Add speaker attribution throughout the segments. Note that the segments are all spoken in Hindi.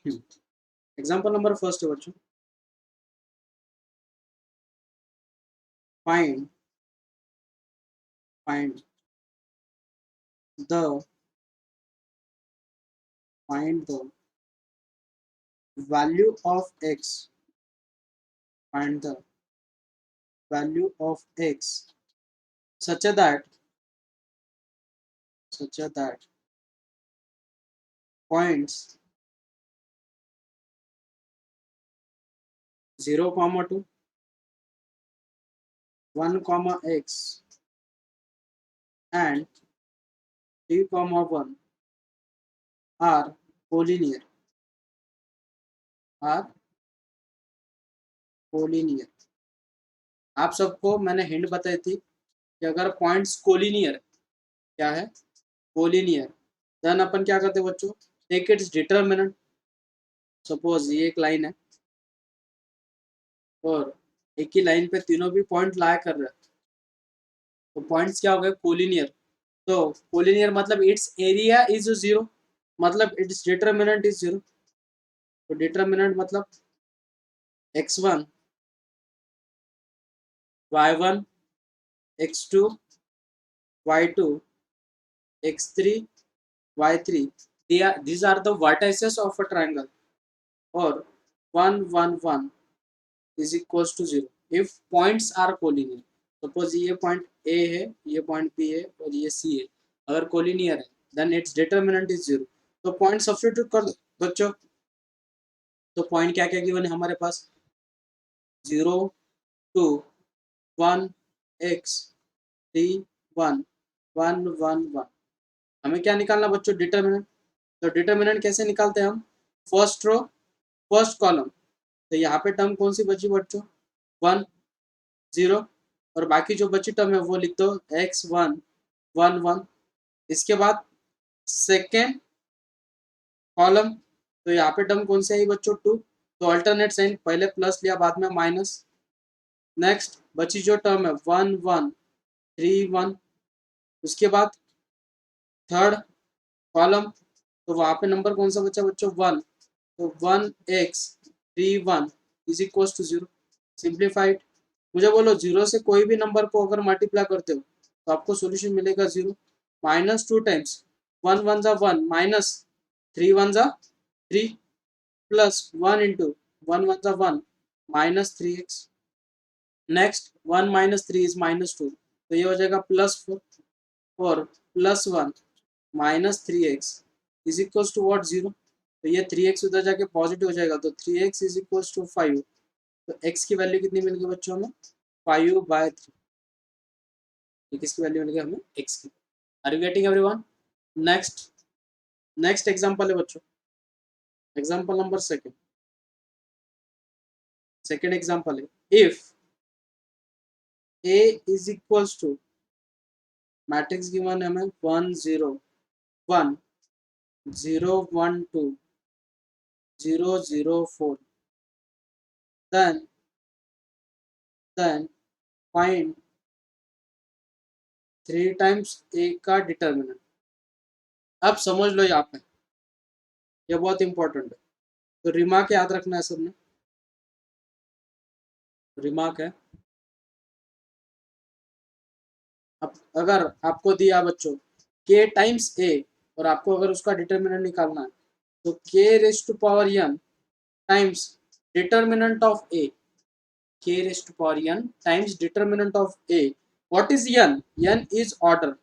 Speaker 1: एग्जाम्पल नंबर फर्स्ट है बच्चों, find find the find the value of x find the value of x such that points 0 comma 2 1 comma x and 3 comma 1 are collinear are collinear। आप सबको मैंने हिंट बताई थी कि अगर पॉइंट्स कोलिनियर, क्या है कोलिनियर, देन अपन क्या करते हैं बच्चों, टेक इट्स डिटरमिनेंट। सपोज ये एक लाइन है और एक ही लाइन पे तीनों भी पॉइंट लाया कर रहे हैं, तो पॉइंट्स क्या हो गए कोलिनियर। तो कोलिनियर मतलब इट्स एरिया इज 0, मतलब इट्स डिटरमिनेंट इज 0। तो डिटरमिनेंट मतलब x1 y1 x2 y2 x3 y3, these are the vertices of a triangle, or 1 1 1 is equals to 0 if points are collinear। Suppose ये पॉइंट ए है, ये पॉइंट बी है और ये सी है, अगर कोलिनियर है देन इट्स डिटरमिनेंट इज 0। तो पॉइंट सब्स्टिट्यूट कर दो बच्चों। तो पॉइंट क्या क्या गिवन है हमारे पास, 0 2 1 x 3 1 1 1 1। हमें क्या निकालना बच्चों, डिटरमिनेंट। तो डिटरमिनेंट कैसे निकालते हैं हम, फर्स्ट रो फर्स्ट कॉलम। तो यहाँ पे टर्म कौन सी बची बच्चों, 1 0, और बाकी जो बची टर्म है वो लिख दो x1 1 1। इसके बाद सेकेंड कॉलम, तो यहाँ पे टर्म कौन सी आई बच्चों, 2। तो अल्टरनेट साइन, पहले प्लस लिया बाद में माइनस। नेक्स्ट बची जो टर्म है 1 1 3 1। उसके बाद थर्ड कॉलम, तो वहाँ पे नंबर कौन सा बचा बच्चों, 1। तो 1 x 3 1 is equal to 0। Simplified, मुझे बोलो 0 से कोई भी नंबर को अगर मल्टीप्लाई करते हो तो आपको सॉल्यूशन मिलेगा 0। माइनस 2 टाइम्स 1 1 जा 1 माइनस 3 1 जा 3 प्लस 1 इंटू 1 1 जा 1 minus 3x। Next 1 minus 3 is minus 2, तो ये हो जाएगा +4 और plus 1 minus 3x is equal to what, 0। तो ये 3x उधर जाके पॉजिटिव हो जाएगा, तो 3x इज इक्वल टू 5। तो x की वैल्यू कितनी मिल गई बच्चों हमें, 5/3। किसकी वैल्यू मिल गई हमें, x की। Are you getting everyone. Next next example है बच्चों, एग्जांपल नंबर सेकंड एग्जांपल है, if a is equals to matrix given है हमें 1 0 1 0 1 2 0 0 4, then find 3 टाइम्स a का डिटर्मिनेंट। अब समझ लो यहाँ पे, ये बहुत इंपॉर्टेंट है, तो रिमार्क याद रखना है सबने। रिमार्क है, अब अगर आपको दिया बच्चों k टाइम्स a और आपको अगर उसका डिटर्मिनेंट निकालना है, तो k raise to power n times determinant of a, k raise to power n times determinant of a। What is n, n is order,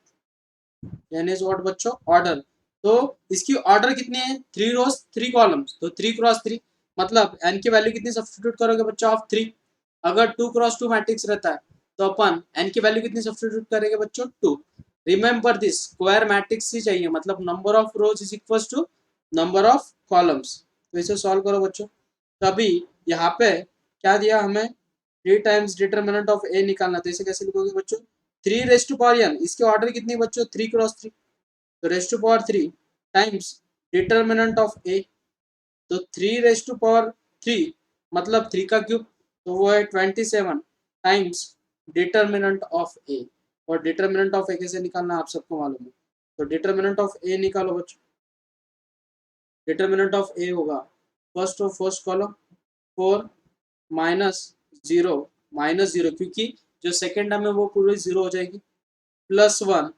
Speaker 1: n is what बच्चों, ऑर्डर। तो इसकी ऑर्डर कितनी है, 3 रोज 3 कॉलम्स, तो 3 क्रॉस 3, मतलब n की वैल्यू कितनी सब्स्टिट्यूट करोगे बच्चों, ऑफ 3। अगर 2 क्रॉस 2 मैट्रिक्स रहता है तो अपन n की वैल्यू कितनी सब्स्टिट्यूट करेंगे बच्चों, 2। रिमेंबर दिस, स्क्वायर मैट्रिक्स ही चाहिए, मतलब number of rows is equal to number of columns. तो इसे सॉल्व करो बच्चों। तभी यहाँ पे क्या दिया हमें, 3 टाइम्स डिटर्मिनेंट ऑफ a निकालना, तो इसे कैसे लिखोगे बच्चों, 3 रेज टू पावर n, इसकी ऑर्डर कितनी बच्चों, 3 क्रॉस 3, तो raise to power 3 times determinant of a। तो 3 रेज टू पावर 3 मतलब 3 का क्यूब, तो वो है 27 टाइम्स डिटर्मिनेंट ऑफ a। और डिटर्मिनेंट ऑफ a कैसे निकालना आप सबको मालूम है, तो डिटर्मिनेंट ऑफ a निकालो बच्चों। डिटर्मिनेंट ऑफ a होगा फर्स्ट कॉलम 4 -0 क्योंकि जो सेकेंड टर्म है वो पूरी 0 हो जाएगी, +1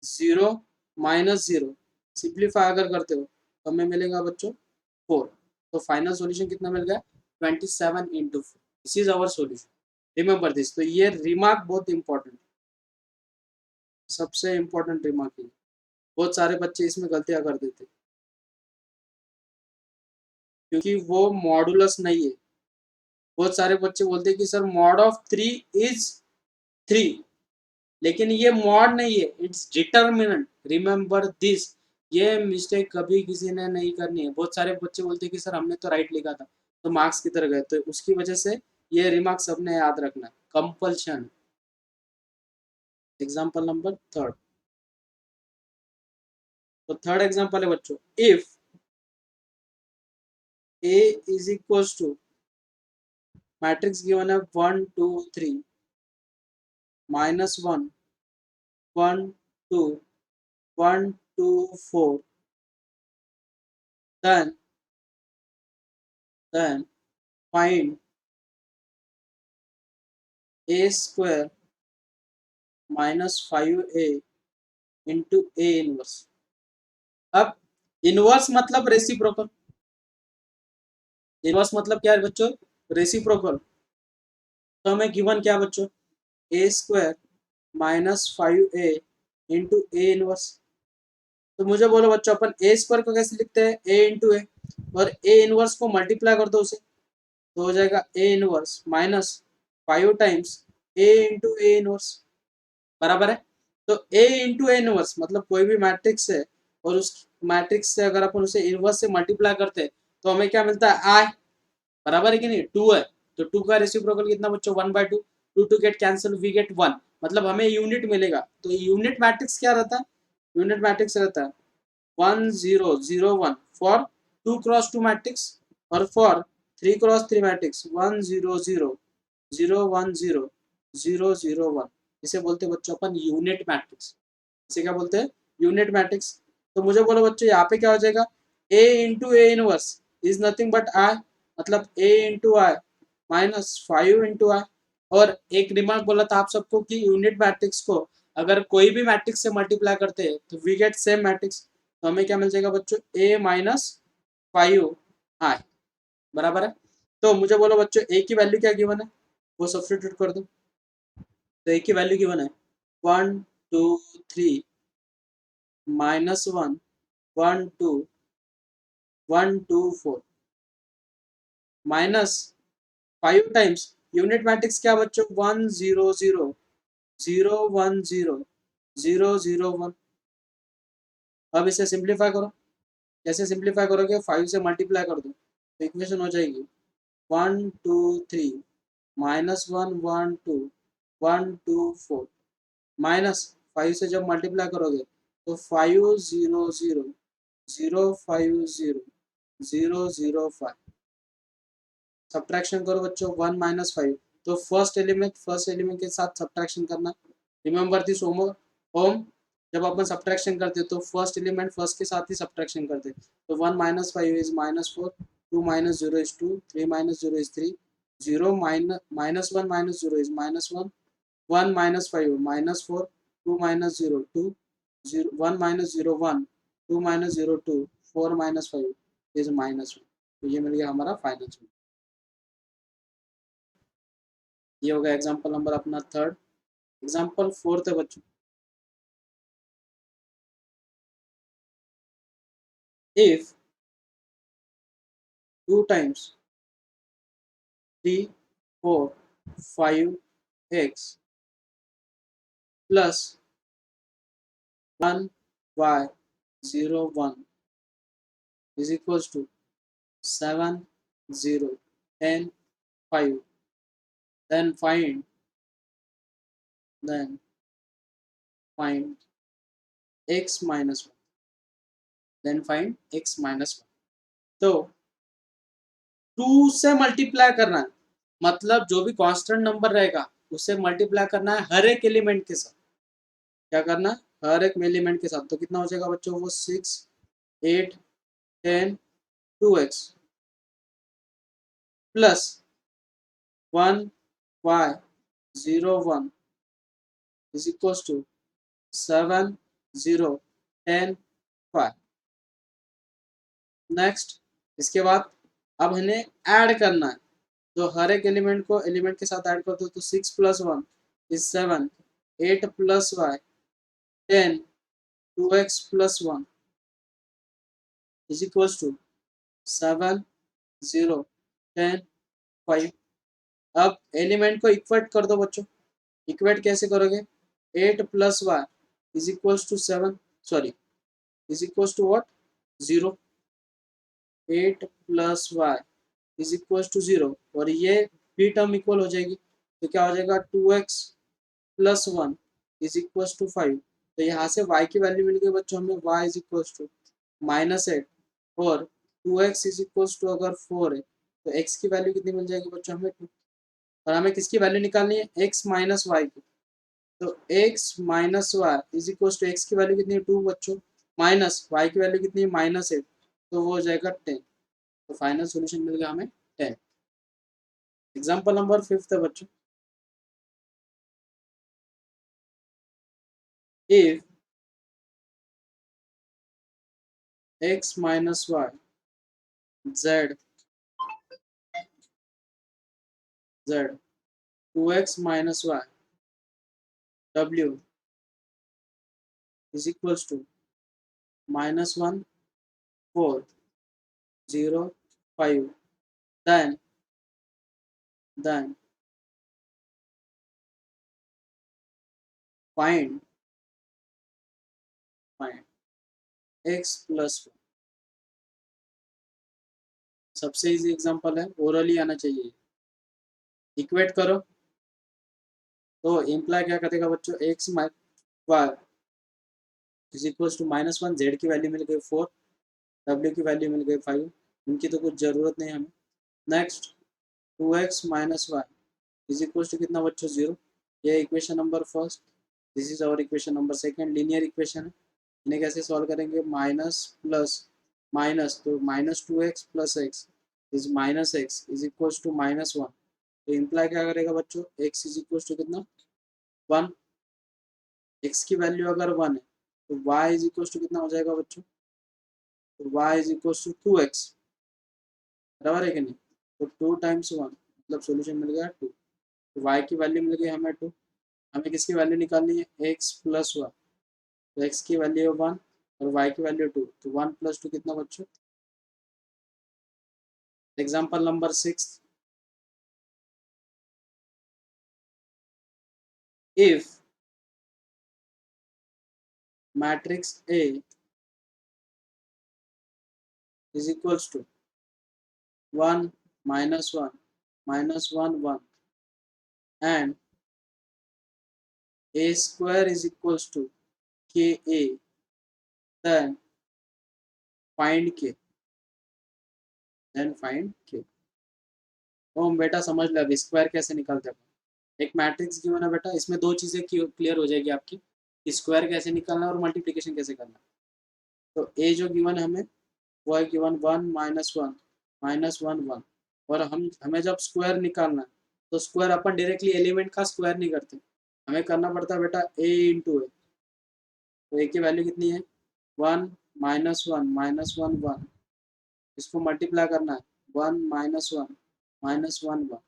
Speaker 1: 0 -0 सिंप्लीफाई अगर करते हो तो हमें मिलेगा बच्चों 4। तो फाइनल सॉल्यूशन कितना मिल गया 27/4। This is our solution, remember this. तो ये रिमार्क बहुत इंपॉर्टेंट, सबसे इंपॉर्टेंट रिमार्क है। बहुत सारे बच्चे इसमें गलतियां कर देते क्योंकि वो मॉडुलस नहीं है। बहुत सारे बच्चे बोलते हैं कि सर मॉड ऑफ 3 इज 3, लेकिन ये मॉड नहीं है, इट्स डिटर्मिनेंट, रिमेंबर दिस। ये मिस्टेक कभी किसी ने नहीं करनी है। बहुत सारे बच्चे बोलते हैं कि सर हमने तो राइट लिखा था तो मार्क्स किधर गए, तो उसकी वजह से ये रिमार्क सबने याद रखना है, कंपल्शन। Example number third. तो थर्ड एग्जाम्पल है बच्चों, if A is equal to matrix given है 1 2 3 -1 1 2 1 2 4, then find a square -5a into a inverse. अब इनवर्स मतलब रेसिप्रोकल, इनवर्स मतलब क्या है बच्चों, रेसिप्रोकल। तो हमें गिवन क्या है बच्चों, a square -5a into A inverse. तो मुझे बोलो बच्चों, अपन ए स्क्वायर को कैसे लिखते हैं, a इंटू ए, और ए इनवर्स को मल्टीप्लाई कर दो उसे, तो हो जाएगा A inverse -5 times A into A inverse, बराबर है। तो ए इंटू ए इनवर्स मतलब कोई भी मैट्रिक्स है और उस मैट्रिक्स से अगर अपन उसे इनवर्स से मल्टीप्लाई करते हैं तो हमें क्या मिलता है, आई, बराबर है कि नहीं, 2 है। तो 2 का रेसिप्रोकल कितना बच्चों, 1/2, 2 2 गेट कैंसिल, वी गेट 1, मतलब हमें यूनिट मिलेगा। तो यूनिट मैट्रिक्स क्या रहता है, यूनिट मैट्रिक्स रहता है 1 0 0 1 फॉर 2 क्रॉस 2 मैट्रिक्स, और फॉर 3 क्रॉस 3 मैट्रिक्स 1 0 0 0 1 0 0 0 1। इसे बोलते हैं बच्चों अपन यूनिट मैट्रिक्स। इसे क्या बोलते हैं, यूनिट मैट्रिक्स। तो मुझे बोलो बच्चों यहाँ पे क्या हो जाएगा, a into A inverse is nothing but I, मतलब a इंटू आई -5 इंटू आई। और एक रिमार्क बोला था आप सबको कि यूनिट मैट्रिक्स को अगर कोई भी मैट्रिक्स से मल्टीप्लाई करते हैं तो वी गेट सेम मैट्रिक्स। तो हमें क्या मिल जाएगा बच्चों, a -5 आई, बराबर है। तो मुझे बोलो बच्चों a की वैल्यू क्या गिवन है, वो सब्स्टिट्यूट कर दो। तो a की वैल्यू गिवन है 1 2 3 -1 1 2 1 2 4 -5 टाइम्स यूनिट मैट्रिक्स क्या बच्चों, 1 0 0 0 1 0 0 0 1। अब इसे सिंप्लीफाई करो, कैसे सिंप्लीफाई करोगे, 5 से मल्टीप्लाई कर दो तो इक्वेशन हो जाएगी 1 2 3 -1 1 2 1 2 4 -5 से जब मल्टीप्लाई करोगे तो 5 0 0 0 5 0 0 0 5। सब्ट्रैक्शन करो बच्चों 1 -5, तो फर्स्ट एलिमेंट के साथ सब्ट्रैक्शन करना। रिमेंबर दिस होम, जब अपन सब्ट्रैक्शन करते तो फर्स्ट एलिमेंट फर्स्ट के साथ ही सब्ट्रैक्शन करते। तो 1 -5 is -4, 2 -0 is 2, 3 -0 is 3, 0 -1 -0 is -1, 1 -5 -4, 2 -0 2, 0 1 -0 1, 2 -0 2, 4 -5 is -1। तो ये मिल गया हमारा फाइनल सॉल्यूशन। ये हो गया एग्जाम्पल नंबर अपना थर्ड। एग्जाम्पल फोर्थ है बच्चों, if 2 times 3 4 5 x plus 1 y 0 1 is equals to 7 0 10 5, then then find x minus 1, then find x minus 1। तो 2 से मल्टीप्लाई करना है, मतलब जो भी कांस्टेंट नंबर रहेगा उससे मल्टीप्लाई करना है हर एक एलिमेंट के साथ। क्या करना है, हर एक एलिमेंट के साथ। तो कितना हो जाएगा बच्चों, वो 6 8 10 2x plus 1y01 is equals to 7 0 10 5। Next, इसके बाद अब इन्हें ऐड करना है, तो हर एक एलिमेंट को एलिमेंट के साथ ऐड कर दो, तो 6 + 1 is 7, 8 + y 10, 2x + 1 is equals to 7 0 10 5। अब एलिमेंट को इक्वेट कर दो बच्चों। इक्वेट कैसे करोगे? 8 + y is equals to 7, sorry, is equals to what? 0। 8 + y is equals to 0, और ये भी टर्म इक्वल हो जाएगी, तो क्या हो जाएगा? 2x + 1 is equals to 5। तो यहाँ से y की वैल्यू मिल गई बच्चों हमें, y इज इक्वल्स टू -8, और 2x इज इक्वल्स टू अगर 4 है तो x की वैल्यू कितनी मिल जाएगी बच्चों हमें? 2। और हमें किसकी वैल्यू निकालनी है? x - y की। तो x - y is equals to x की वैल्यू कितनी है? 2 बच्चों, माइनस y की वैल्यू कितनी है? -8, तो वो हो जाएगा 10। तो फाइनल सॉल्यूशन मिल गया हमें 10। एग्जाम्पल नंबर 5 है बच्चों। If x - y z 2x - y w is equals to -1 4 0 5, then find x plus 1। सबसे इजी एग्जांपल है, ओरली आना चाहिए। इक्वेट करो, तो इम्प्लाई क्या करेगा बच्चों? x y is equals to -1, z की वैल्यू मिल गई 4, w की वैल्यू मिल गई 5, इनकी तो कुछ ज़रूरत नहीं हमें। Next, 2x - y is equals to कितना बच्चों? 0। ये equation number first, this is our equation number second, linear equation है। इन्हें कैसे सॉल्व करेंगे? माइनस प्लस माइनस, तो -2x + x is -x is equals to -1। तो इम्प्लाई क्या करेगा बच्चों? x इज इक्वल्स टू कितना? 1। x की वैल्यू अगर 1 है तो y इज इक्वल्स टू कितना हो जाएगा बच्चों? तो y is equals to 2x, बराबर है कि नहीं? तो 2 × 1 मतलब सॉल्यूशन मिल गया 2। तो y की वैल्यू मिल गई हमें 2। हमें किसकी वैल्यू निकालनी है? x + 1। तो x की वैल्यू है 1 और y की वैल्यू 2, तो 1 + 2 कितना बच्चों? Example number 6। If matrix A is equals to 1 -1 -1 1 and A square is equals to KA, then find K, then find K। तो हम बेटा समझ ले अब स्क्वायर कैसे निकालते हैं। एक मैट्रिक्स गिवन है बेटा, इसमें दो चीज़ें क्लियर हो जाएगी आपकी, स्क्वायर कैसे निकालना है और मल्टीप्लिकेशन कैसे करना है। तो ए जो गिवन है हमें, वो है गिवन 1 -1 -1 1, और हमें जब स्क्वायर निकालना है तो स्क्वायर अपन डायरेक्टली एलिमेंट का स्क्वायर नहीं करते, हमें करना पड़ता है बेटा a इंटू ए। तो ए की वैल्यू कितनी है? 1 -1 -1 1, इसको मल्टीप्लाई करना है, 1 -1 -1 1।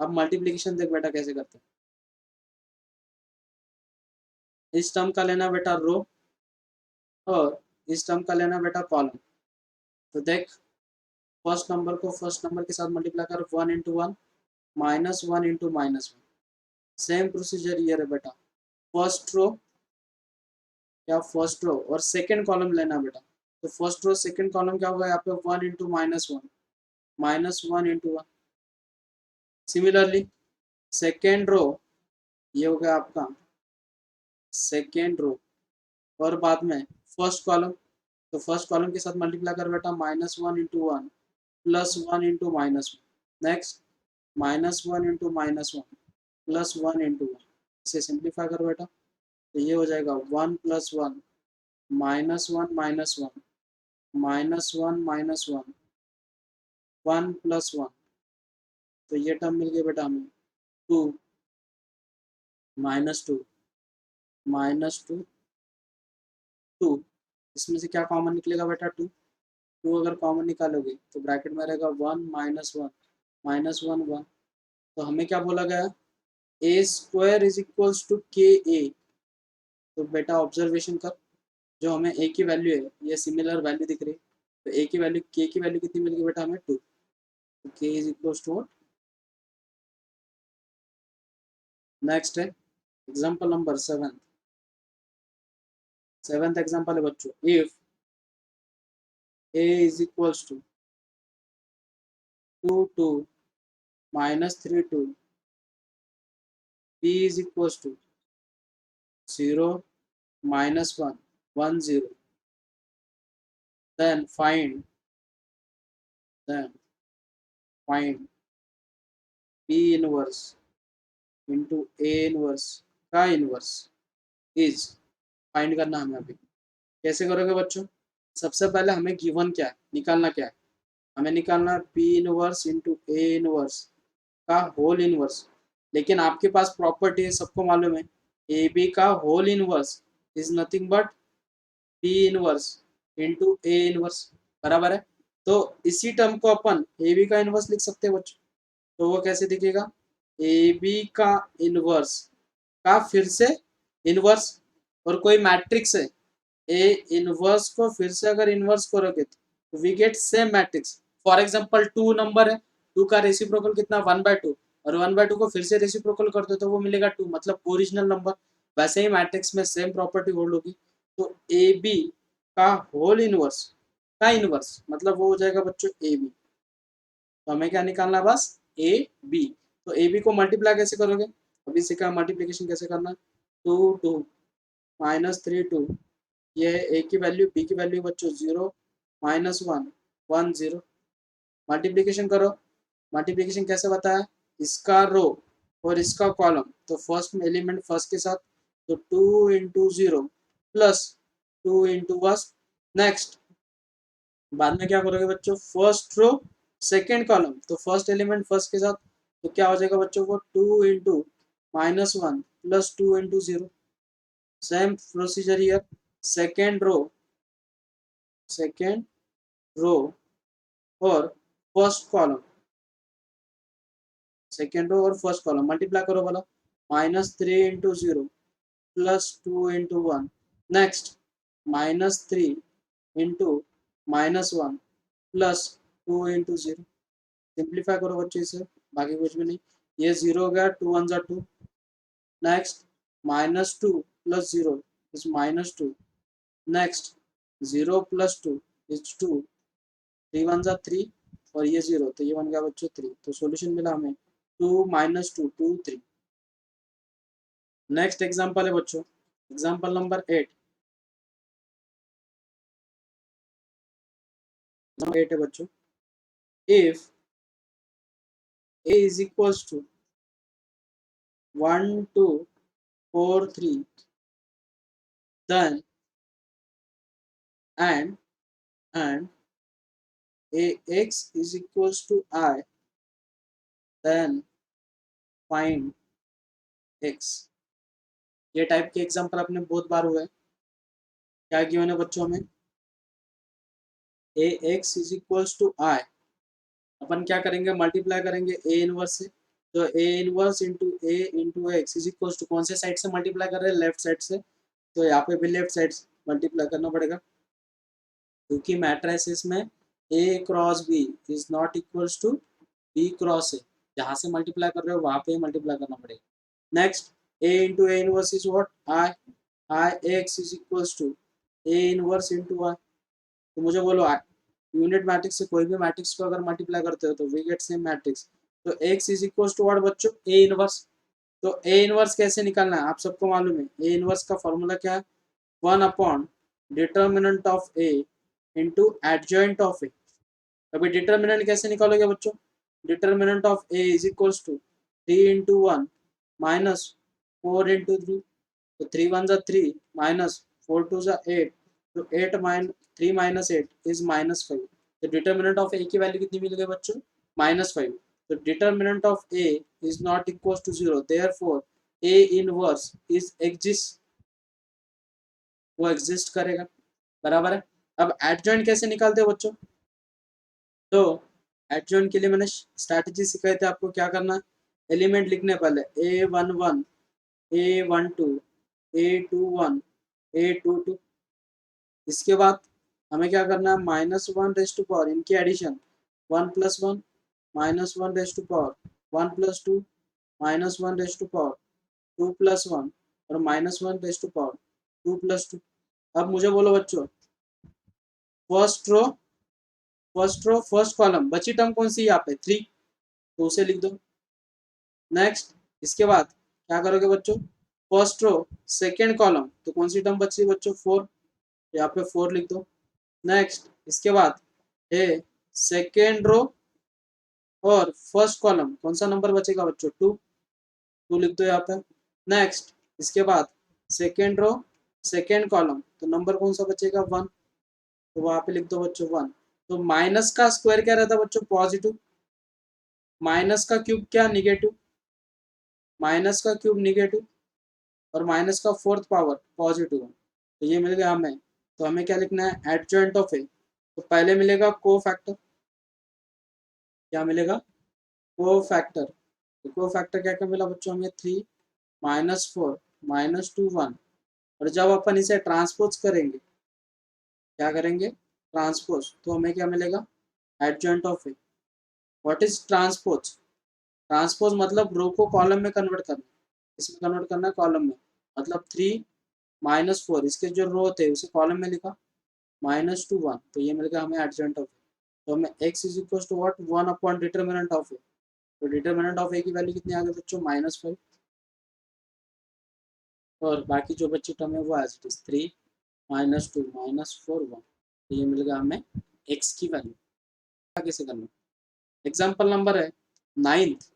Speaker 1: अब मल्टीप्लिकेशन देख बेटा कैसे करते हैं। इस टर्म का लेना बेटा रो, और इस टर्म का लेना बेटा कॉलम। तो देख, फर्स्ट नंबर को फर्स्ट नंबर के साथ मल्टीप्लाई कर, 1 × 1 -1 × -1। सेम प्रोसीजर ये है बेटा, फर्स्ट रो या फर्स्ट रो और सेकंड कॉलम लेना बेटा। तो फर्स्ट रो सेकंड कॉलम क्या होगा यहाँ पे? 1 × -1 -1 × 1। सिमिलरली सेकेंड रो, ये हो गया आपका सेकेंड रो, और बाद में फर्स्ट कॉलम, तो फर्स्ट कॉलम के साथ मल्टीप्लाई कर बेटा, -1 × 1 +1 × -1। नेक्स्ट, -1 × -1 +1 × 1। इसे सिंप्लीफाई कर बेटा, तो ये हो जाएगा 1 + 1 -1 -1 -1 -1 -1 1 + 1 तो ये टर्म मिल गया बेटा हमें 2 -2 -2 2। इसमें से क्या कॉमन निकलेगा बेटा 2। 2 अगर कॉमन निकालोगे तो ब्रैकेट में रहेगा 1 -1 -1 1। तो हमें क्या बोला गया, ए स्क्वायर इज इक्वल्स टू के ए। तो बेटा ऑब्जर्वेशन कर, जो हमें ए की वैल्यू है ये सिमिलर वैल्यू दिख रही है। तो ए की वैल्यू, के की वैल्यू कितनी मिल गई बेटा हमें 2। तो K is equals to what. Next है एग्जांपल नंबर 7। सेवेंथ एग्जांपल है बच्चों, if A is equals to 2 2 -3 2, b is equals to 0 -1 1 0, then then find b inverse into a inverse का इनवर्स इज फाइंड करना हमें। अभी कैसे करोगे बच्चों, सबसे पहले हमें गिवन क्या है, निकालना क्या है, हमें निकालना B inverse into A inverse का होल इनवर्स। लेकिन आपके पास प्रॉपर्टी है, सबको मालूम है, ए बी का whole inverse is nothing but B inverse into A inverse, बराबर है। तो इसी टर्म को अपन ए बी का इनवर्स लिख सकते हैं बच्चों। तो वो कैसे दिखेगा, ए बी का इनवर्स का फिर से इनवर्स, और कोई मैट्रिक्स है, ए इनवर्स को फिर से अगर इनवर्स करोगे तो we get same matrix. For example 2 number है, 2 का रेसिप्रोकल कितना 1/2, और 1/2 को फिर से रेसिप्रोकल कर दो तो वो मिलेगा 2, मतलब ओरिजिनल नंबर। वैसे ही मैट्रिक्स में सेम प्रॉपर्टी होल्ड होगी। तो ए बी का होल इनवर्स का इनवर्स मतलब वो हो जाएगा बच्चों ए बी। तो हमें क्या निकालना है, बस ए बी। तो ए बी को मल्टीप्लाई कैसे करोगे, अभी सीखा मल्टीप्लीकेशन कैसे करना। 2 2 -3 2, ये है ए की वैल्यू, बी की वैल्यू बच्चों 0 -1 1 0। मल्टीप्लीकेशन करो, मल्टीप्लीकेशन कैसे बताया, इसका रो और इसका कॉलम, तो फर्स्ट एलिमेंट फर्स्ट के साथ, तो 2 into 0 plus 2 into first. Next बाद में क्या करोगे बच्चों, फर्स्ट रो सेकेंड कॉलम, तो फर्स्ट एलिमेंट फर्स्ट के साथ, तो क्या हो जाएगा बच्चों को 2 into -1 plus 2 into 0। Same procedure here, second row और फर्स्ट कॉलम, सेकेंड रो और फर्स्ट कॉलम मल्टीप्लाई करो बोला, -3 into 0 plus 2 into 1। Next -3 into -1 plus 2 into 0। Simplify करो बच्चे इसे, बाकी कुछ भी नहीं। ये 0 हो गया, 2 1 2। Next -2 plus 0 is -2। Next 0 plus 2 is 2, 3 1 3, और ये 0, तो ये बन गया बच्चों 3। तो सॉल्यूशन मिला हमें 2 -2 2 3। नेक्स्ट एग्जांपल है बच्चों, एग्जांपल नंबर 8। 8 है बच्चों, if a is equals to 1 2 4 3, then and ax is equals to I, then find x। ये टाइप के एग्जांपल अपने बहुत बार हुए। क्या गिवन है बच्चों में, ax is equals to I, अपन क्या करेंगे, मल्टीप्लाई करेंगे ए इनवर्स से। तो A inverse into A into X is equals to, कौन से साइड से मल्टीप्लाई कर रहे हैं, लेफ्ट साइड से। तो यहाँ पे भी लेफ्ट साइड से मल्टीप्लाई करना पड़ेगा, क्योंकि मैट्रिसेस में A cross B is not equals to B cross A, जहाँ से मल्टीप्लाई कर रहे हो वहाँ पे मल्टीप्लाई करना पड़ेगा। Next A into A inverse is what, I X is equals to A inverse into I. तो मुझे बोलो यूनिट मैट्रिक्स से कोई भी मैट्रिक्स को अगर मल्टीप्लाई करते हो तो वी गेट सेम मैट्रिक्स। तो x is equals to what बच्चों, ए इनवर्स। तो ए इनवर्स कैसे निकालना है, आप सबको मालूम है, ए इनवर्स का फॉर्मूला क्या है, 1 upon determinant of A into adjoint of A. अभी डिटर्मिनेंट कैसे निकालोगे बच्चों, determinant of A is equals to 3 into 1 minus 4 into 3। तो 3 1 जा 3 माइनस 4 2 जा 8, तो 8 3 - 8 इज -5। तो डिटर्मिनेंट ऑफ ए की वैल्यू कितनी मिल गई बच्चों, -5। तो determinant of A is not equal to 0, therefore A inverse is exist, वो एग्जिस्ट करेगा। बराबर है। अब एडजॉइंट कैसे निकालते हो बच्चों? तो एडजॉइंट के लिए मैंने स्ट्रैटेजी सिखाई थी आपको। क्या करना है, एलिमेंट लिखने पहले A11 A12 A21 A22। इसके बाद हमें क्या करना है, -1 रेज टू पावर इनकी addition 1+1 -1 raise to power 1+2 -1 raise to power 2+1 और -1 रेज टू पावर 2+2। अब मुझे बोलो बच्चों, फर्स्ट रो फर्स्ट कॉलम बची टर्म कौन सी है यहाँ पे 3, तो उसे लिख दो। नेक्स्ट इसके बाद क्या करोगे बच्चों, फर्स्ट रो सेकेंड कॉलम, तो कौन सी टर्म बची बच्चों 4, यहाँ पे 4 लिख दो। नेक्स्ट इसके बाद है सेकेंड रो और फर्स्ट कॉलम, कौन सा नंबर बचेगा बच्चों 2, 2 लिख दो यहाँ पे। नेक्स्ट इसके बाद सेकेंड रो सेकेंड कॉलम, तो नंबर कौन सा बचेगा 1, तो वहां पे लिख दो बच्चों 1। तो माइनस का स्क्वायर क्या रहता है बच्चों, पॉजिटिव। माइनस का क्यूब क्या, निगेटिव। माइनस का क्यूब निगेटिव और माइनस का फोर्थ पावर पॉजिटिव। तो ये मिल गया हमें। तो हमें क्या लिखना है, एडजॉइंट ऑफ ए। तो पहले मिलेगा को फैक्टर, क्या मिलेगा, को फैक्टर। तो को फैक्टर क्या क्या मिला बच्चों हमें, 3 -4 -2 1। और जब अपन इसे ट्रांसपोज करेंगे, क्या करेंगे, ट्रांसपोज, तो हमें क्या मिलेगा, adjoint of A. What is transpose? Transpose मतलब रो को कॉलम में कन्वर्ट करना, इसमें कन्वर्ट करना है कॉलम में। मतलब 3 -4, इसके जो रो थे उसे कॉलम में लिखा, -2 1, तो ये मिल गया हमें एडजॉइंट ऑफ ए। तो हमें x is equal to what, 1 upon determinant of A. तो डिटर्मिनेंट ऑफ ए की वैल्यू कितनी आ गई बच्चों, -5। और बाकी जो बच्ची टर्म है वो एज इट इज 3 -2 -4 1। तो ये मिल गया हमें x की वैल्यू। कैसे करना, एग्जाम्पल नंबर है 9th।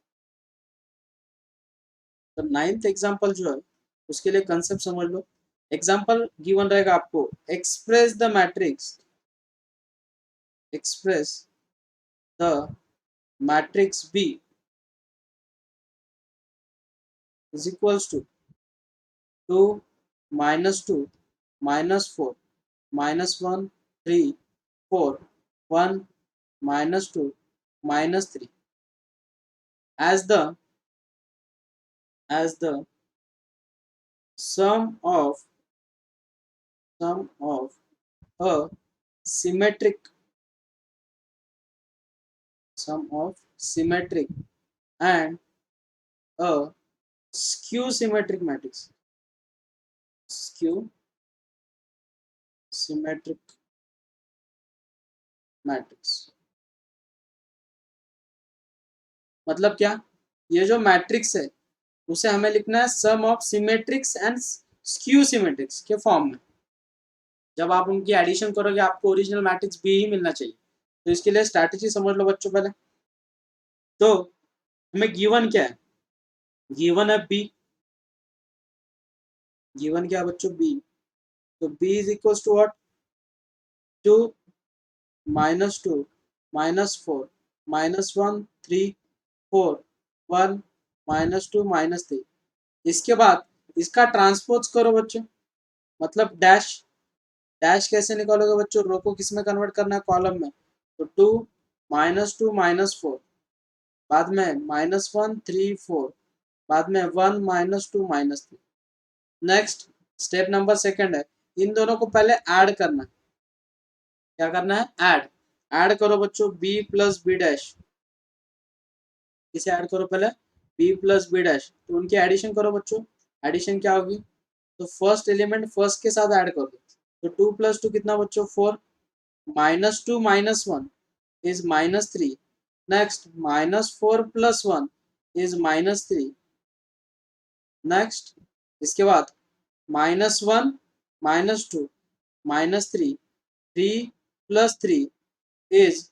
Speaker 1: तो 9th एग्जाम्पल जो है उसके लिए कंसेप्ट समझ लो। एग्जाम्पल गिवन रहेगा आपको, express the matrix, express the matrix B is equals to 2 -2 -4 -1 3 4 1 -2 -3 as the sum of a symmetric and a skew symmetric matrix, skew symmetric matrix मतलब क्या, ये जो मैट्रिक्स है उसे हमें लिखना है सम ऑफ सिमेट्रिक्स एंड स्क्यू सिमेट्रिक्स के फॉर्म में। जब आप उनकी एडिशन करोगे आपको ओरिजिनल मैट्रिक्स बी ही मिलना चाहिए। तो इसके लिए स्ट्रैटेजी समझ लो बच्चों पहले। तो हमें गिवन क्या है, गिवन है बी, गिवन क्या है बच्चों, बी। तो B is equal to what, 2 -2 -4 -1 3 4 1 -2 -3। इसके बाद इसका ट्रांसपोज करो बच्चों, मतलब डैश। डैश कैसे निकालोगे बच्चों, रो को किस में कन्वर्ट करना है, कॉलम में। तो 2 -2 -4, बाद में -1 3 4, बाद में 1 -2 -3। नेक्स्ट स्टेप नंबर सेकंड है, इन दोनों को पहले ऐड करना है। क्या करना है, ऐड। ऐड करो बच्चों b प्लस बी डैश, इसे ऐड करो पहले b प्लस बी डैश। तो उनकी एडिशन करो बच्चों, एडिशन क्या होगी, तो फर्स्ट एलिमेंट फर्स्ट के साथ ऐड कर दो। तो 2 + 2 कितना बच्चों 4, -2 -1 is -3। Next -4 + 1 is -3। नेक्स्ट इसके बाद -1 -2 -3 3 + 3 is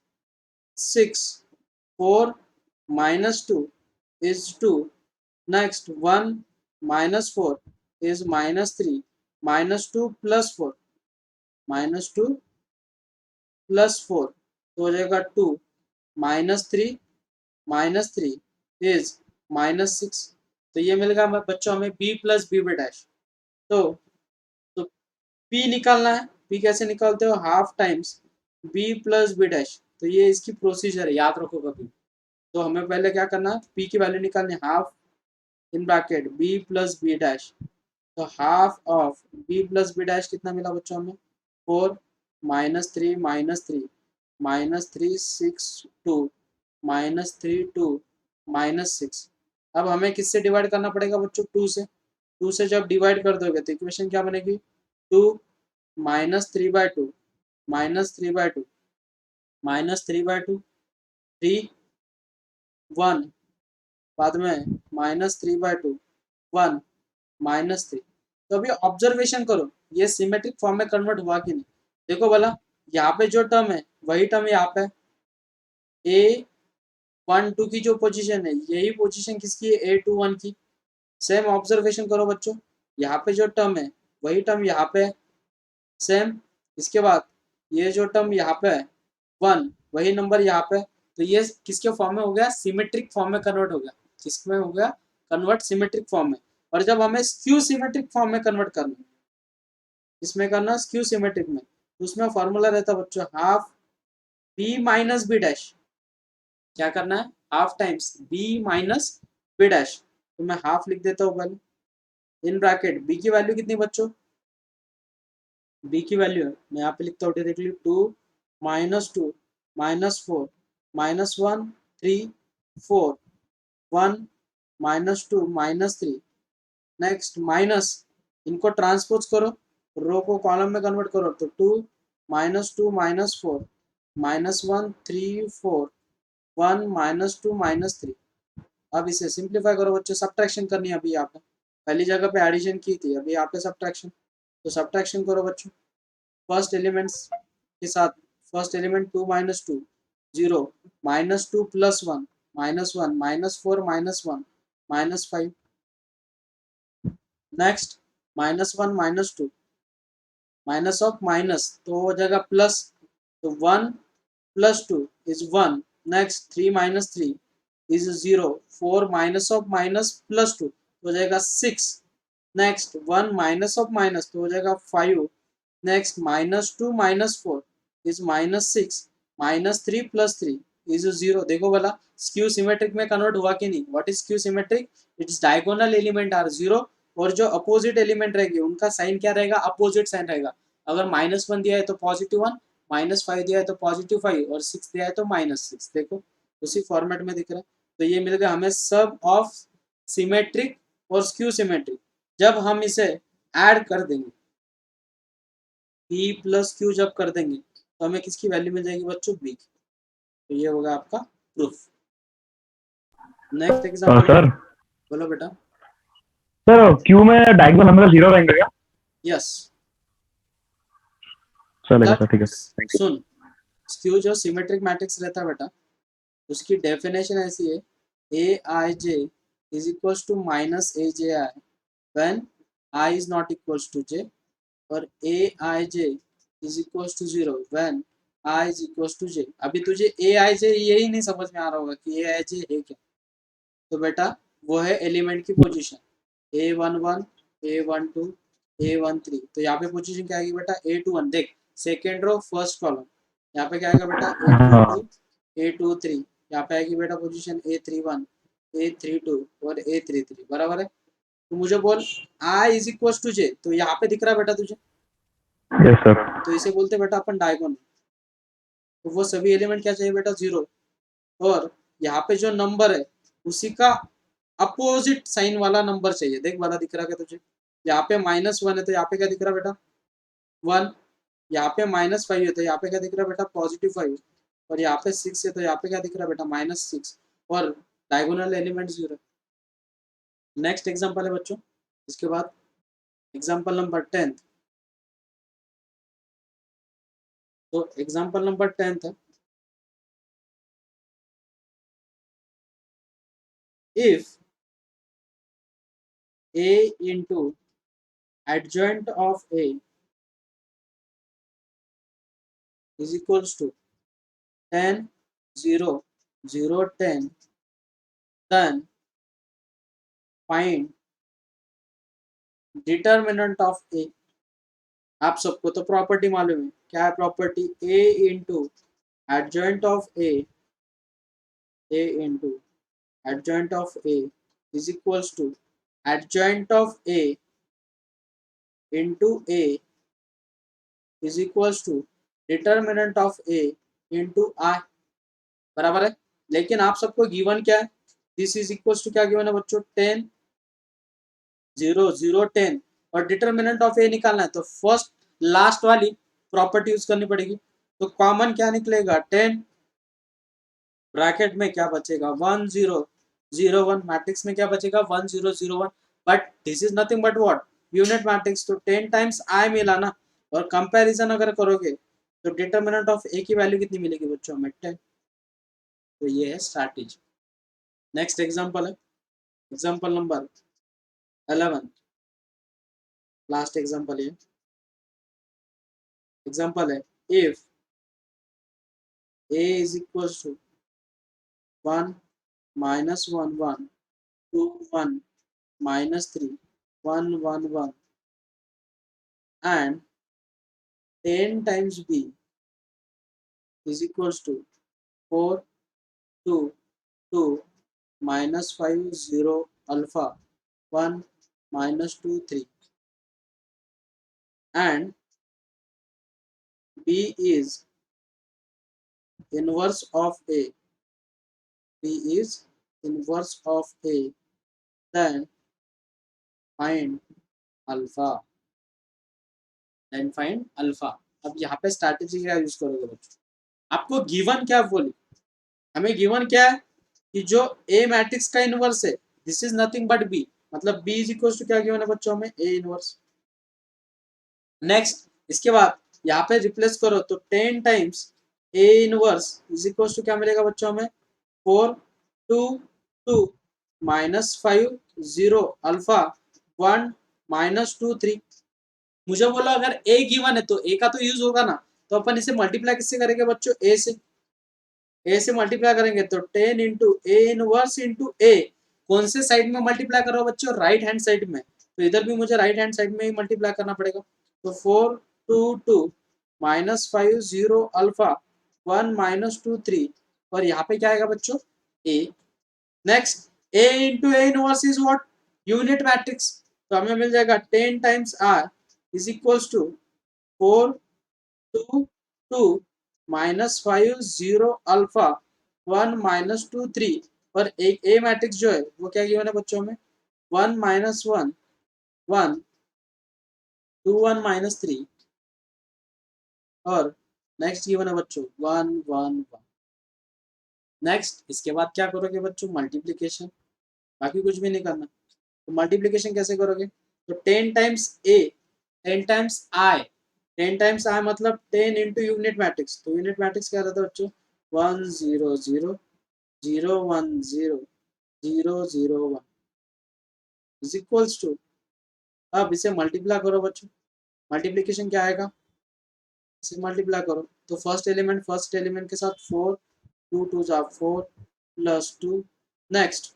Speaker 1: 6 4 -2 is 2। नेक्स्ट 1 -4 is -3 -2 + 4 -2 + 4 तो हो जाएगा 2 -3 -3 इज -6। तो ये मिलेगा बच्चों हमें b प्लस बी डैश। तो p निकालना है। p कैसे निकालते हो, half times b plus B dash. तो ये इसकी प्रोसीजर है, याद रखो कभी। तो हमें पहले क्या करना है, p की वैल्यू निकालनी, half in bracket b plus B dash. तो half of b plus B dash कितना मिला बच्चों हमें, 4 -3 -3 -3 6 2 -3 2 -6। अब हमें किससे डिवाइड करना पड़ेगा बच्चों, 2 से। 2 से जब डिवाइड कर दोगे तो इक्वेशन क्या बनेगी, 2 -3/2 -3/2 -3/2 3 1, बाद में -3/2 1 -3। तो अभी ऑब्जर्वेशन करो, ये सिमेट्रिक फॉर्म में कन्वर्ट हुआ कि नहीं। देखो भला, यहाँ पे जो टर्म है वही टर्म यहाँ पे, A12 की जो पोजीशन है यही पोजीशन किसकी है, A21 की। सेम ऑब्जर्वेशन करो बच्चों, यहाँ पे जो टर्म है वही टर्म यहाँ पे है, सेम। इसके बाद ये जो टर्म यहाँ पे है 1, वही नंबर यहाँ पे। तो ये किसके फॉर्म में हो गया, सिमेट्रिक फॉर्म में कन्वर्ट हो गया। किसमें हो गया कन्वर्ट, सिमेट्रिक फॉर्म में। और जब हमें स्क्यू सिमेट्रिक फॉर्म में कन्वर्ट करना, इसमें करना स्क्यू सिमेट्रिक में, तो उसमें फॉर्मूला रहता है बच्चों, half B minus B dash. क्या करना है, half times B minus B dash. तो मैं हाफ लिख देता हूँ पहले इन ब्रैकेट, बी की वैल्यू कितनी बच्चों, बी की वैल्यू है मैं यहाँ पे लिखता हूँ डायरेक्टली, 2 -2 -4 -1 3 4 1 -2 -3। नेक्स्ट माइनस, इनको ट्रांसपोज करो, रो को कॉलम में कन्वर्ट करो, तो 2 -2 -4 -1 3 4 1 -2 -3। अब इसे सिंप्लीफाई करो बच्चों, सब्ट्रैक्शन करनी है अभी यहाँ पे, पहली जगह पे एडिशन की थी, अभी यहाँ पे सब्ट्रैक्शन। तो सब्ट्रैक्शन करो बच्चों, फर्स्ट एलिमेंट्स के साथ, first element 2 -2 0 -2 +1 -1 -4 -1 -5। Next -1 -2 minus of minus तो हो जाएगा प्लस, तो 1 + 2 is 1। Next 3 - 3 is 0, 4 minus of minus +2 तो हो जाएगा 6। नेक्स्ट 1 माइनस ऑफ माइनस तो हो जाएगा 5। Next -2 -4 is -6, -3 + 3 is 0। देखो वाला स्क्यू सिमेट्रिक में कन्वर्ट हुआ कि नहीं। What is skew symmetric, it's diagonal element are 0 और जो अपोजिट एलिमेंट रहेगी उनका साइन क्या रहेगा, अपोजिट साइन रहेगा। अगर -1 दिया है तो +1, -5 दिया है तो +5 और 6 दिया है तो -6। देखो उसी फॉर्मेट में दिख रहा है। तो ये मिल गया हमें सब ऑफ सिमेट्रिक और स्क्यू सिमेट्रिक। जब हम इसे ऐड कर देंगे, p + q जब कर देंगे तो हमें किसकी वैल्यू मिल जाएगी बच्चों, b की। तो ये होगा आपका प्रूफ। नेक्स्ट एग्जांपल
Speaker 2: सर
Speaker 1: बोलो बेटा।
Speaker 2: सर क्यू में डायगोनल हमेशा 0 रहेंगे क्या?
Speaker 1: यस,
Speaker 2: चलेगा
Speaker 1: मतलब
Speaker 2: सर, ठीक है, थैंक यू।
Speaker 1: सुन, स्क्यू जो सिमेट्रिक मैट्रिक्स रहता है बेटा, उसकी डेफिनेशन ऐसी है, A I J is equals to minus A J I when I is not equals to J, और A I J is equals to 0 when I is equals to J. अभी तुझे ए आई जे यही नहीं समझ में आ रहा होगा कि ए आई जे है क्या। तो बेटा वो है एलिमेंट की पोजीशन, A11 A12 A13। तो यहाँ पे पोजीशन क्या आएगी बेटा, A21। देख सेकेंड रो फर्स्ट कॉलम, यहाँ पे क्या आएगा बेटा, A22
Speaker 2: हाँ
Speaker 1: A23। यहाँ पे आएगी बेटा पोजीशन A31 A32 और A33। बराबर है। तो मुझे बोल I इज इक्वल टू जे, तो यहाँ पे दिख रहा है बेटा तुझे,
Speaker 2: यस सर।
Speaker 1: तो इसे बोलते बेटा अपन डायगोनल। तो वो सभी एलिमेंट क्या चाहिए बेटा, 0। और यहाँ पे जो नंबर है उसी का अपोजिट साइन वाला नंबर चाहिए। देख वाला दिख रहा है क्या तुझे, यहाँ पे -1 है तो यहाँ पे क्या दिख रहा है बेटा, 1। यहाँ पे -5 है तो यहाँ पे क्या दिख रहा है बेटा, +5। और यहाँ पे 6 है तो यहाँ पे क्या दिख रहा है बेटा, -6। और डायगोनल एलिमेंट 0। नेक्स्ट एग्जाम्पल है बच्चों, इसके बाद एग्जाम्पल नंबर 10। तो एग्जाम्पल नंबर 10 है, if a into adjoint of a is equals to 10 0 0 10 then find determinant of ए। आप सबको तो प्रॉपर्टी मालूम है, क्या है property? A into adjoint of A into adjoint of A is equals to adjoint of A into A is equals to determinant of A into I, बराबर है। लेकिन आप सबको गिवन क्या है? दिस इज इक्वल्स टू क्या गिवन है बच्चों? 10 0 0 10 और डिटर्मिनेंट ऑफ ए निकालना है तो फर्स्ट लास्ट वाली प्रॉपर्टी यूज करनी पड़ेगी। तो कॉमन क्या निकलेगा? 10 ब्रैकेट में क्या बचेगा? 1 0 0 1, मैट्रिक्स में क्या बचेगा? 1 0 0 1। But this is nothing but what? Unit matrix. तो 10 टाइम्स आई मिला ना, और कंपैरिजन अगर करोगे तो डिटर्मिनेंट ऑफ ए की वैल्यू कितनी मिलेगी बच्चों? हमें 10। तो ये है स्ट्रैटेजी। नेक्स्ट एग्जांपल है एग्जांपल नंबर 11, लास्ट एग्जांपल है if a is equals to 1 minus 1 1 2 1 minus 3 1 1 1 and 10 times b is equals to 4 2 2 minus 5 0 alpha 1 minus 2 3 and b is inverse of a, b is inverse of a, then find alpha, then find alpha। अब यहाँ पे स्ट्रैटेजी क्या यूज करोगे बच्चों? आपको गिवन क्या बोली? हमें गिवन क्या है कि जो ए मैट्रिक्स का इनवर्स है this is nothing but B, मतलब बी इज इक्वल टू क्या गिवन है बच्चों? हमें ए इनवर्स। नेक्स्ट इसके बाद यहाँ पे रिप्लेस करो तो 10 times A inverse is equal to क्या मिलेगा बच्चों? हमें 4 2 2 माइनस 5 0 अल्फा 1 माइनस 2 3। मुझे बोला अगर ए गिवन है तो ए का तो यूज होगा ना, तो अपन इसे मल्टीप्लाई किससे करेंगे बच्चों? ए से मल्टीप्लाई करेंगे तो 10 इंटू ए इनवर्स इंटू ए। कौन से साइड में मल्टीप्लाई करो बच्चों? राइट हैंड साइड में। तो इधर भी मुझे राइट हैंड साइड में ही मल्टीप्लाई करना पड़ेगा। तो 4 2 2 माइनस 5 0 अल्फा 1 माइनस 2 3 और यहाँ पे क्या आएगा बच्चों? A. Next A into A inverse is what? Unit matrix. तो हमें मिल जाएगा 10 times R is equals to 4 2 2 minus 5 0 alpha 1 minus 2 3 और एक ए मैट्रिक्स जो है वो क्या गिवन है बच्चों में? 1 माइनस 1 1 2 1 माइनस 3 और नेक्स्ट गिवन है बच्चों 1 1 1। नेक्स्ट इसके बाद क्या करोगे बच्चों? मल्टीप्लीकेशन, बाकी कुछ भी नहीं करना। तो मल्टीप्लीकेशन कैसे करोगे? तो 10 times A 10 times I 10 times I मतलब 10 इंटू यूनिट मैट्रिक्स। तो यूनिट मैट्रिक्स क्या रहता है बच्चों? 1 0 0 0 1 0 0 0 1 इज इक्वल्स टू। अब इसे मल्टीप्लाई करो बच्चों। मल्टीप्लीकेशन क्या आएगा? इसे मल्टीप्लाई करो तो फर्स्ट एलिमेंट के साथ 4 2 2 जा 4 plus 2 next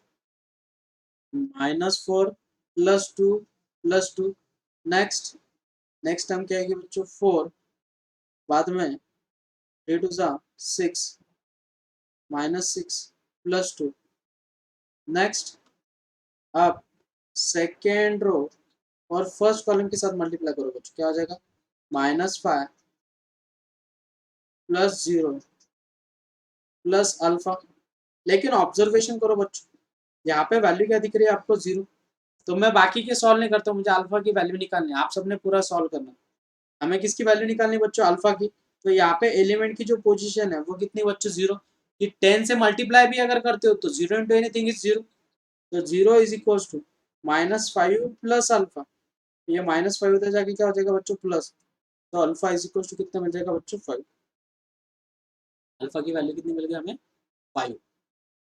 Speaker 1: -4 plus 2 plus 2 next term क्या आएगी बच्चों? 4 बाद में 3 2 जा 6 -6 प्लस 2 नेक्स्ट। अब सेकेंड रो और फर्स्ट कॉलम के साथ मल्टीप्लाई करो बच्चों, क्या हो जाएगा? -5 प्लस 0 प्लस अल्फा। लेकिन ऑब्जर्वेशन करो बच्चों, यहाँ पे वैल्यू क्या दिख रही है आपको? 0। तो मैं बाकी के सॉल्व नहीं करता, मुझे अल्फा की वैल्यू निकालनी है। आप सबने पूरा सॉल्व करना। हमें किसकी वैल्यू निकालनी बच्चों? अल्फा की। तो यहाँ पे एलिमेंट की जो पोजीशन है वो कितनी बच्चों? 0। कि 10 से मल्टीप्लाई भी अगर करते हो तो 0 इंटू एनीथिंग इज 0। तो 0 is equal to -5 plus alpha. ये -5 उधर जाके क्या हो जाएगा बच्चों? प्लस। तो अल्फा इज इक्वल टू कितना मिल जाएगा बच्चों? 5। अल्फा की वैल्यू कितनी मिल गई हमें? 5।